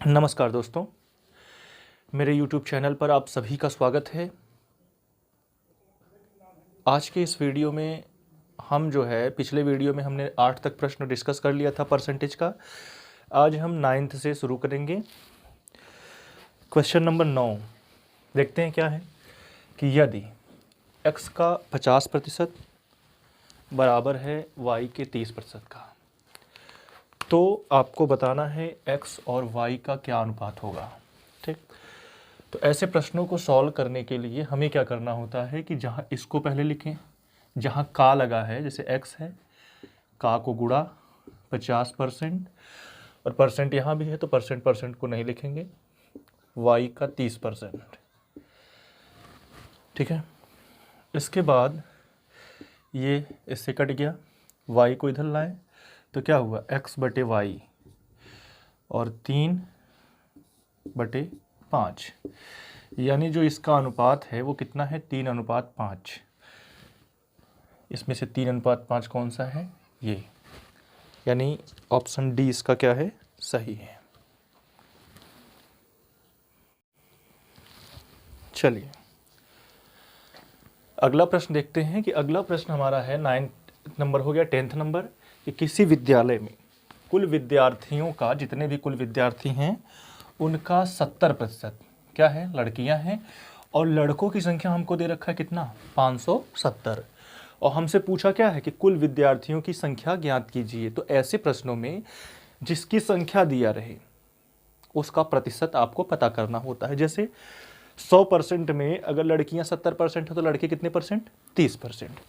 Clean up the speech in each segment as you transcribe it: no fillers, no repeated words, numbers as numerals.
नमस्कार दोस्तों, मेरे YouTube चैनल पर आप सभी का स्वागत है। आज के इस वीडियो में हम जो है पिछले वीडियो में हमने 8 तक प्रश्न डिस्कस कर लिया था परसेंटेज का। आज हम 9th से शुरू करेंगे। क्वेश्चन नंबर 9 देखते हैं क्या है कि यदि x का 50% बराबर है y के 30% का, तो आपको बताना है x और y का क्या अनुपात होगा। ठीक, तो ऐसे प्रश्नों को सॉल्व करने के लिए हमें क्या करना होता है कि जहाँ इसको पहले लिखें, जहाँ का लगा है, जैसे x है, का को गुणा 50% और परसेंट यहाँ भी है तो परसेंट को नहीं लिखेंगे, y का 30%। ठीक है, इसके बाद ये इससे कट गया, y को इधर लाएं तो क्या हुआ, x बटे वाई और 3/5, यानी जो इसका अनुपात है वो कितना है, 3:5। इसमें से 3:5 कौन सा है, ये, यानी ऑप्शन डी इसका क्या है, सही है। चलिए अगला प्रश्न देखते हैं कि अगला प्रश्न हमारा है 9th नंबर हो गया, 10th नंबर, कि किसी विद्यालय में कुल विद्यार्थियों का, जितने भी कुल विद्यार्थी हैं उनका 70% क्या है, लड़कियां हैं, और लड़कों की संख्या हमको दे रखा है कितना, 570, और हमसे पूछा क्या है कि कुल विद्यार्थियों की संख्या ज्ञात कीजिए। तो ऐसे प्रश्नों में जिसकी संख्या दिया रहे उसका प्रतिशत आपको पता करना होता है। जैसे 100% में अगर लड़कियां 70% है तो लड़के कितने परसेंट, 30%।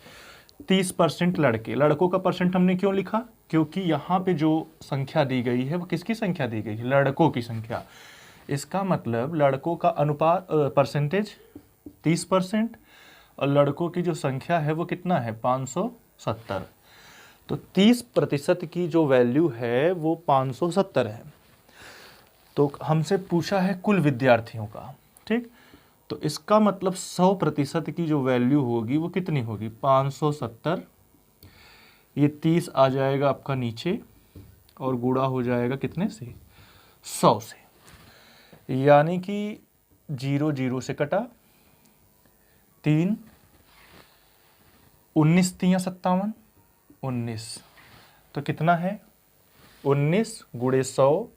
30% लड़के, लड़कों का परसेंट हमने क्यों लिखा, क्योंकि यहाँ पे जो संख्या दी गई है वो किसकी संख्या दी गई है, लड़कों की संख्या। इसका मतलब लड़कों का अनुपात परसेंटेज 30% और लड़कों की जो संख्या है वो कितना है, 570। तो 30% की जो वैल्यू है वो 570 है। तो हमसे पूछा है कुल विद्यार्थियों का। ठीक, तो इसका मतलब 100% की जो वैल्यू होगी वो कितनी होगी, 570। ये 30 आ जाएगा आपका नीचे और गुणा हो जाएगा कितने से, 100 से, यानी कि 0 0 से कटा, 3 19 3 57 19, तो कितना है 19 गुणे 100,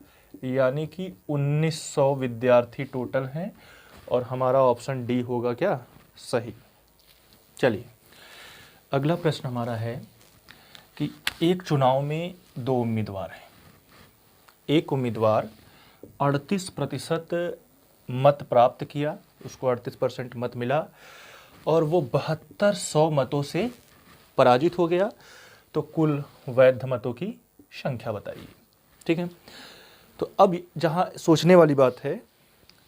यानी कि 1900 विद्यार्थी टोटल हैं और हमारा ऑप्शन डी होगा क्या, सही। चलिए अगला प्रश्न हमारा है कि एक चुनाव में 2 उम्मीदवार हैं। एक उम्मीदवार 38% मत प्राप्त किया, उसको 38% मत मिला और वो 7200 मतों से पराजित हो गया। तो कुल वैध मतों की संख्या बताइए। ठीक है, तो अब जहाँ सोचने वाली बात है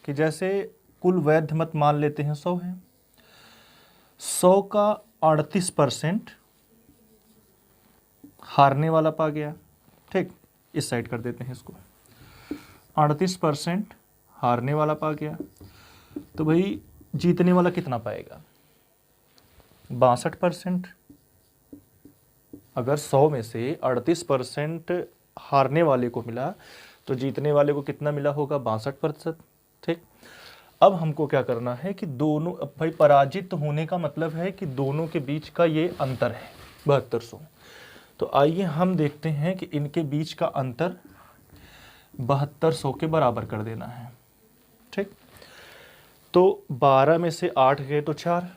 कि जैसे कुल वैध मत मान लेते हैं 100 है, 100 का 38% हारने वाला पा गया। ठीक, इस साइड कर देते हैं इसको, 38% हारने वाला पा गया, तो भाई जीतने वाला कितना पाएगा, 62%। अगर 100 में से 38% हारने वाले को मिला तो जीतने वाले को कितना मिला होगा, 62%। ठीक, अब हमको क्या करना है कि दोनों, अब भाई पराजित होने का मतलब है कि दोनों के बीच का ये अंतर है 7200। तो आइए हम देखते हैं कि इनके बीच का अंतर 7200 के बराबर कर देना है। ठीक, तो 12 में से 8 गए तो 4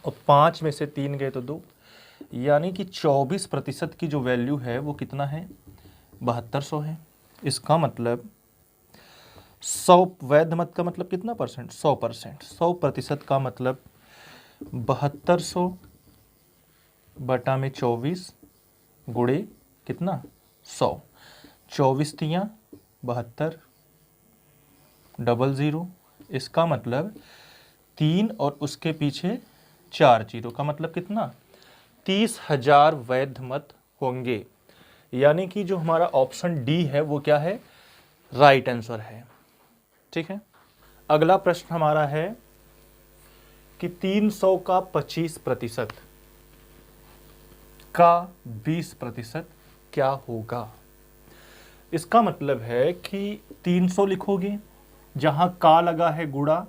और 5 में से 3 गए तो 2, यानी कि 24% की जो वैल्यू है वो कितना है, 7200 है। इसका मतलब 100 वैध मत का मतलब कितना परसेंट, 100%। 100% का मतलब 7200 बटा में 24 गुणे कितना, 100, 24 तियाँ 72, 00। इसका मतलब 3 और उसके पीछे 4 जीरो का मतलब कितना, 30,000 वैध मत होंगे। यानी कि जो हमारा ऑप्शन डी है वो क्या है, राइट आंसर है। ठीक है, अगला प्रश्न हमारा है कि 300 का 25% का 20% क्या होगा। इसका मतलब है कि 300 लिखोगे, जहां का लगा है गुणा,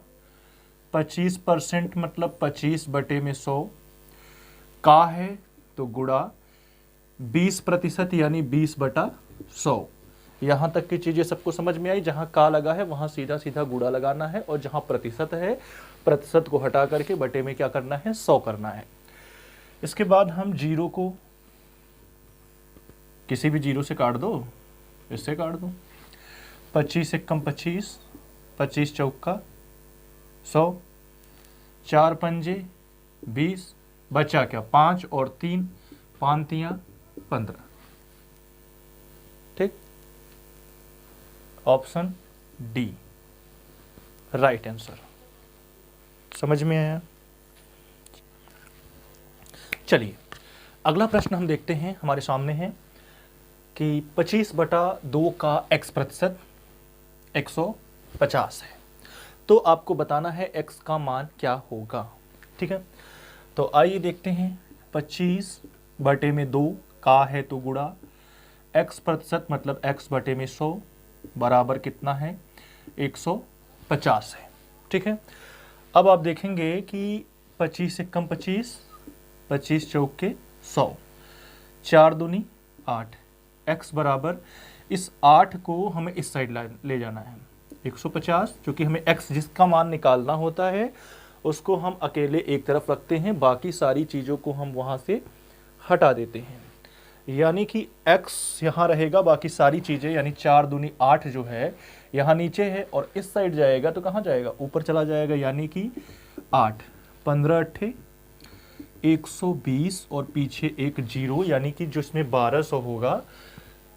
25% मतलब 25/100, का है तो गुणा 20% यानी 20/100। यहां तक की चीजें सबको समझ में आई। जहां का लगा है वहां सीधा सीधा गुणा लगाना है, और जहां प्रतिशत है प्रतिशत को हटा करके बटे में क्या करना है, 100 करना है। इसके बाद हम जीरो को किसी भी जीरो से काट दो, इससे काट दो। 25 एकम 25, 25 चौका 100, 4 पंजे 20, बचा क्या 5 और 3, 5 तियां 15। ठीक, ऑप्शन डी राइट आंसर। समझ में आया? चलिए अगला प्रश्न हम देखते हैं, हमारे सामने है कि 25/2 का x प्रतिशत 150 है, तो आपको बताना है x का मान क्या होगा। ठीक है, तो आइए देखते हैं। 25/2 का है तो गुणा, x प्रतिशत मतलब x/100 बराबर कितना है, 150 है। ठीक है, अब आप देखेंगे कि 25 एकम 25, 25 चौके 100, 4 दूनी 8, x बराबर, इस 8 को हमें इस साइड ले जाना है 150, क्योंकि हमें x जिसका मान निकालना होता है उसको हम अकेले एक तरफ रखते हैं, बाकी सारी चीज़ों को हम वहाँ से हटा देते हैं। यानी कि x यहाँ रहेगा, बाकी सारी चीज़ें यानी 4 दूनी 8 जो है यहाँ नीचे है, और इस साइड जाएगा तो कहाँ जाएगा, ऊपर चला जाएगा। यानी कि 8, 15 अट्ठे 120 और पीछे एक जीरो, यानी कि जो इसमें 1200 होगा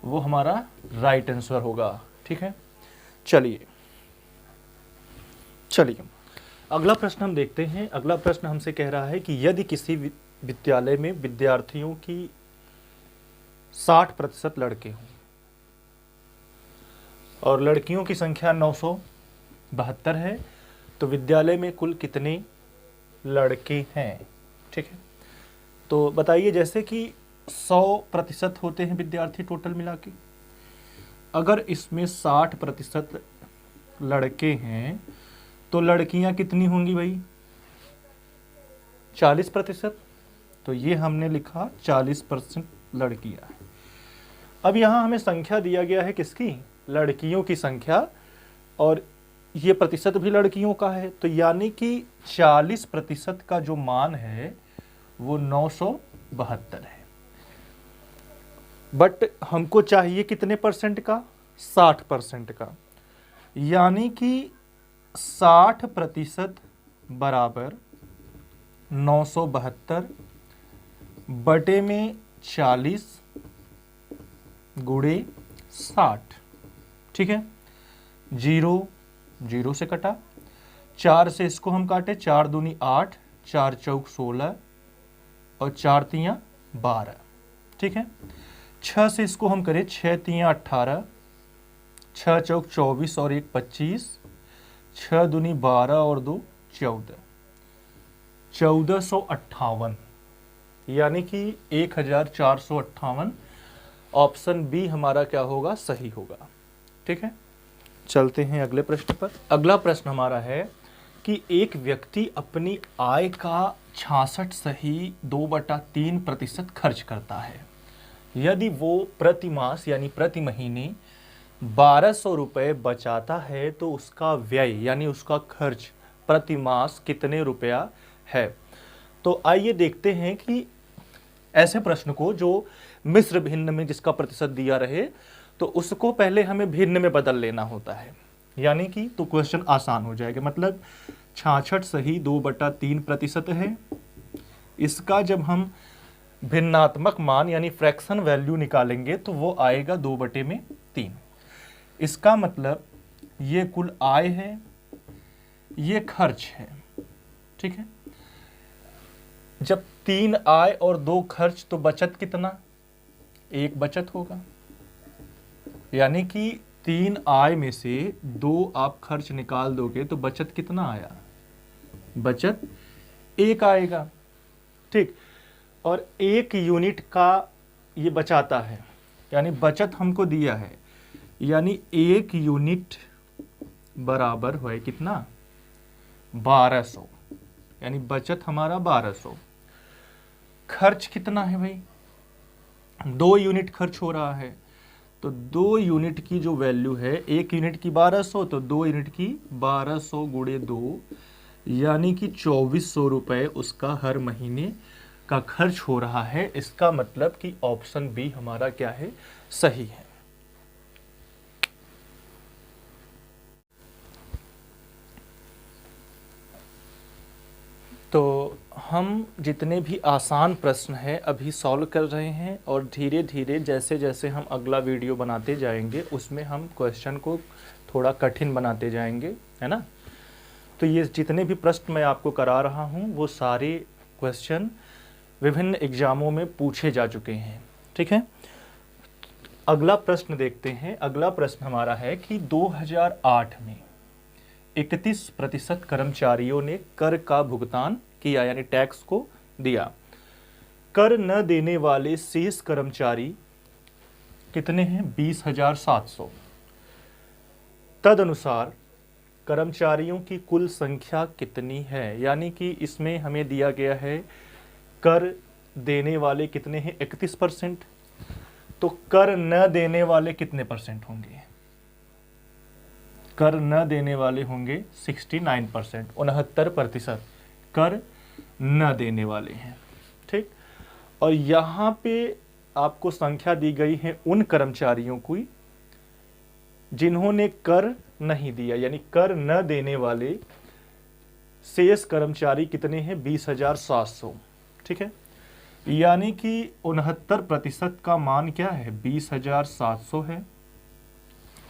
वो हमारा राइट आंसर होगा। ठीक है, चलिए अगला प्रश्न हम देखते हैं। अगला प्रश्न हमसे कह रहा है कि यदि किसी विद्यालय में विद्यार्थियों की 60% लड़के हों और लड़कियों की संख्या 972 है, तो विद्यालय में कुल कितने लड़के हैं। ठीक है, तो बताइए, जैसे कि 100% होते हैं विद्यार्थी टोटल मिला के, अगर इसमें 60% लड़के हैं तो लड़कियां कितनी होंगी भाई, 40%। तो ये हमने लिखा 40% लड़कियां हैं। अब यहां हमें संख्या दिया गया है किसकी, लड़कियों की संख्या, और ये प्रतिशत भी लड़कियों का है, तो यानी कि 40% का जो मान है वो 972 है। बट हमको चाहिए कितने परसेंट का, 60% का, यानी कि 60% बराबर 972 बटे में 40 गुणे 60। ठीक है, जीरो जीरो से कटा, 4 से इसको हम काटे, 4 दूनी 8, 4 चौक 16 और 4 तियां 12। ठीक है, 6 से इसको हम करें, 6 तियां 18, 6 चौक 24 और 1 25, 6 दूनी 12 और 2 14, 1458, यानी कि 1458। ऑप्शन बी हमारा क्या होगा, सही होगा। ठीक है, चलते हैं अगले प्रश्न पर। अगला प्रश्न हमारा है कि एक व्यक्ति अपनी आय का 66 सही 2/3% खर्च करता है। यदि वो प्रति मास यानी प्रति महीने 1200 रुपये बचाता है तो उसका व्यय यानी उसका खर्च प्रति मास कितने रुपया है। तो आइए देखते हैं कि ऐसे प्रश्न को जो मिश्र भिन्न में जिसका प्रतिशत दिया रहे तो उसको पहले हमें भिन्न में बदल लेना होता है, यानी कि तो क्वेश्चन आसान हो जाएगा। मतलब 66 सही 2/3% है, इसका जब हम भिन्नात्मक मान यानी फ्रैक्शन वैल्यू निकालेंगे तो वो आएगा 2/3। इसका मतलब ये कुल आय है, ये खर्च है। ठीक है, जब 3 आय और 2 खर्च तो बचत कितना, 1 बचत होगा। यानी कि 3 आय में से 2 आप खर्च निकाल दोगे तो बचत कितना आया, बचत 1 आएगा। ठीक, और 1 यूनिट का ये बचाता है, यानी बचत हमको दिया है यानी 1 यूनिट बराबर है कितना, 1200, यानी बचत हमारा 1200। खर्च कितना है भाई, 2 यूनिट खर्च हो रहा है, तो 2 यूनिट की जो वैल्यू है, 1 यूनिट की 1200, तो 2 यूनिट की 1200 गुणे 2, यानी कि 2400 रुपये उसका हर महीने का खर्च हो रहा है। इसका मतलब कि ऑप्शन बी हमारा क्या है, सही है। तो हम जितने भी आसान प्रश्न है अभी सॉल्व कर रहे हैं, और धीरे धीरे जैसे जैसे हम अगला वीडियो बनाते जाएंगे उसमें हम क्वेश्चन को थोड़ा कठिन बनाते जाएंगे, है ना। तो ये जितने भी प्रश्न मैं आपको करा रहा हूँ वो सारे क्वेश्चन विभिन्न एग्जामों में पूछे जा चुके हैं, ठीक है। अगला प्रश्न देखते हैं। अगला प्रश्न हमारा है कि 2008 में 31% कर्मचारियों ने कर का भुगतान किया, यानी टैक्स को दिया। कर न देने वाले शेष कर्मचारी कितने हैं, 20,700। तदनुसार कर्मचारियों की कुल संख्या कितनी है, यानी कि इसमें हमें दिया गया है कर देने वाले कितने हैं, 31%, तो कर न देने वाले कितने परसेंट होंगे, कर न देने वाले होंगे 69%, 69% कर न देने वाले हैं, ठीक। और यहाँ पे आपको संख्या दी गई है उन कर्मचारियों की जिन्होंने कर नहीं दिया, यानी कर न देने वाले शेष कर्मचारी कितने हैं, 20,700, ठीक है। यानी कि 69% का मान क्या है, 20,700 है,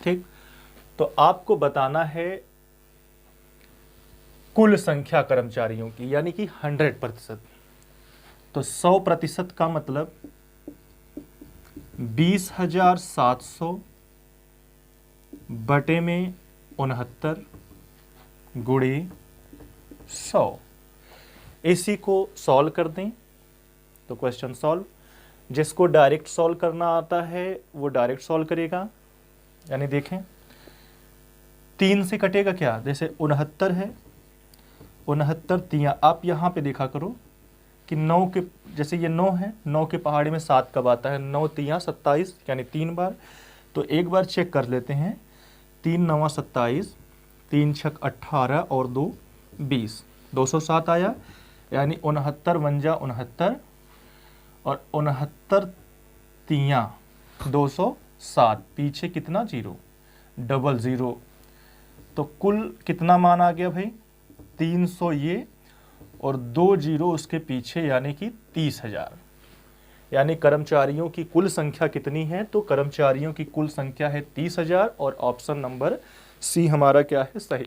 ठीक। तो आपको बताना है कुल संख्या कर्मचारियों की, यानी कि 100%। तो 100% का मतलब 20,700 बटे में 69 गुणे 100। इसी को सॉल्व कर दें तो क्वेश्चन सॉल्व। जिसको डायरेक्ट सॉल्व करना आता है वो डायरेक्ट सॉल्व करेगा, यानी देखें 3 से कटेगा क्या, जैसे 69 है, 69 तियां, आप यहाँ पे देखा करो कि 9 के, जैसे ये 9 है, 9 के पहाड़े में 7 कब आता है, 9 तियां 27, यानी 3 बार। तो एक बार चेक कर लेते हैं, 3 9 27, 3 6 18 और 2 20, 207 आया, यानी 69 पंजा 69 और 69 तियां 207, पीछे कितना, 0, डबल 0। तो कुल कितना मान आ गया भाई, 300 ये और 2 जीरो उसके पीछे, यानी कि 30,000। यानी कर्मचारियों की कुल संख्या कितनी है, तो कर्मचारियों की कुल संख्या है 30,000, और ऑप्शन नंबर सी हमारा क्या है, सही।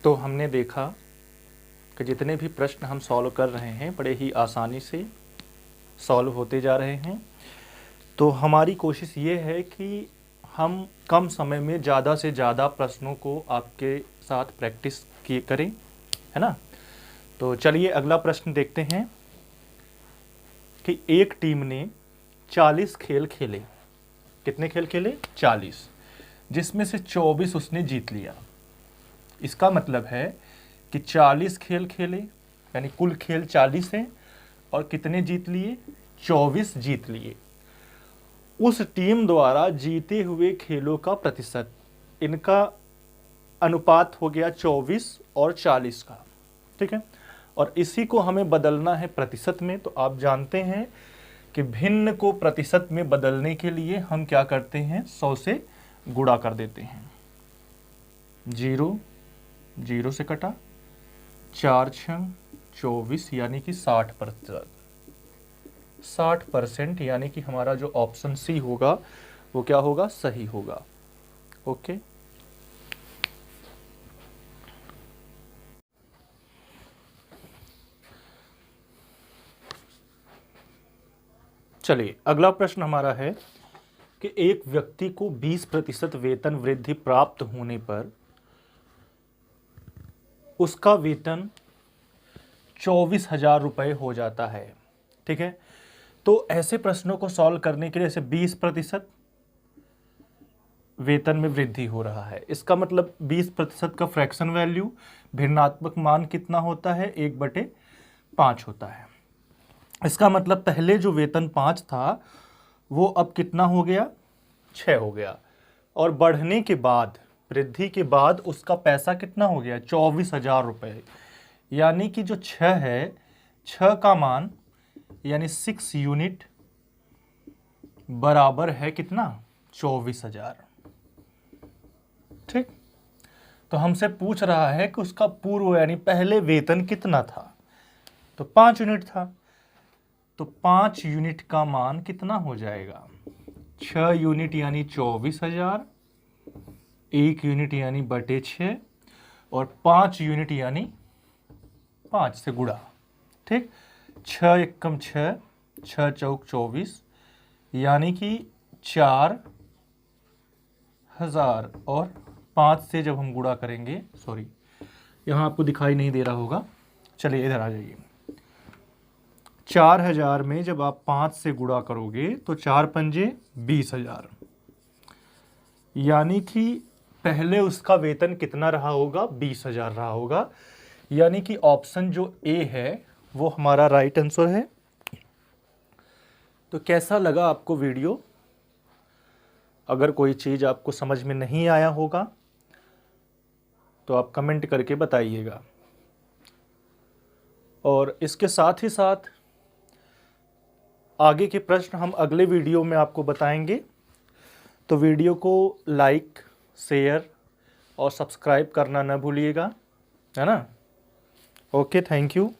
तो हमने देखा कि जितने भी प्रश्न हम सॉल्व कर रहे हैं बड़े ही आसानी से सॉल्व होते जा रहे हैं। तो हमारी कोशिश ये है कि हम कम समय में ज़्यादा से ज़्यादा प्रश्नों को आपके साथ प्रैक्टिस किए करें, है ना। तो चलिए अगला प्रश्न देखते हैं कि एक टीम ने 40 खेल खेले, कितने खेल खेले, 40, जिसमें से 24 उसने जीत लिया। इसका मतलब है कि 40 खेल खेले, यानी कुल खेल 40 हैं, और कितने जीत लिए, 24 जीत लिए। उस टीम द्वारा जीते हुए खेलों का प्रतिशत, इनका अनुपात हो गया 24 और 40 का, ठीक है। और इसी को हमें बदलना है प्रतिशत में। तो आप जानते हैं कि भिन्न को प्रतिशत में बदलने के लिए हम क्या करते हैं, 100 से गुणा कर देते हैं। 0 0 से कटा, 4 6 24, यानी कि 60%। 60%, यानी कि हमारा जो ऑप्शन सी होगा वो क्या होगा, सही होगा। ओके, चलिए अगला प्रश्न हमारा है कि एक व्यक्ति को 20% वेतन वृद्धि प्राप्त होने पर उसका वेतन 24,000 रुपये हो जाता है, ठीक है। तो ऐसे प्रश्नों को सॉल्व करने के लिए जैसे 20% वेतन में वृद्धि हो रहा है, इसका मतलब 20% का फ्रैक्शन वैल्यू भिन्नात्मक मान कितना होता है, 1/5 होता है। इसका मतलब पहले जो वेतन 5 था वो अब कितना हो गया, 6 हो गया, और बढ़ने के बाद, वृद्धि के बाद उसका पैसा कितना हो गया, 24,000 रुपये। यानी कि जो 6 है, 6 का मान यानी 6 यूनिट बराबर है कितना, 24,000। ठीक, तो हमसे पूछ रहा है कि उसका पूर्व यानी पहले वेतन कितना था, तो 5 यूनिट था, तो 5 यूनिट का मान कितना हो जाएगा, 6 यूनिट यानी 24,000, 1 यूनिट यानी बटे 6, और 5 यूनिट यानी 5 से गुणा। ठीक, 6 एकम 6, 6 चौक 24, यानी कि 4,000, और 5 से जब हम गुणा करेंगे, सॉरी यहाँ आपको दिखाई नहीं दे रहा होगा, चलिए इधर आ जाइए। 4,000 में जब आप 5 से गुणा करोगे तो 4 पंजे 20,000, यानी कि पहले उसका वेतन कितना रहा होगा, 20,000 रहा होगा। यानी कि ऑप्शन जो ए है वो हमारा राइट आंसर है। तो कैसा लगा आपको वीडियो? अगर कोई चीज़ आपको समझ में नहीं आया होगा तो आप कमेंट करके बताइएगा, और इसके साथ ही साथ आगे के प्रश्न हम अगले वीडियो में आपको बताएंगे। तो वीडियो को लाइक, शेयर और सब्सक्राइब करना ना भूलिएगा, है ना। Okay, thank you.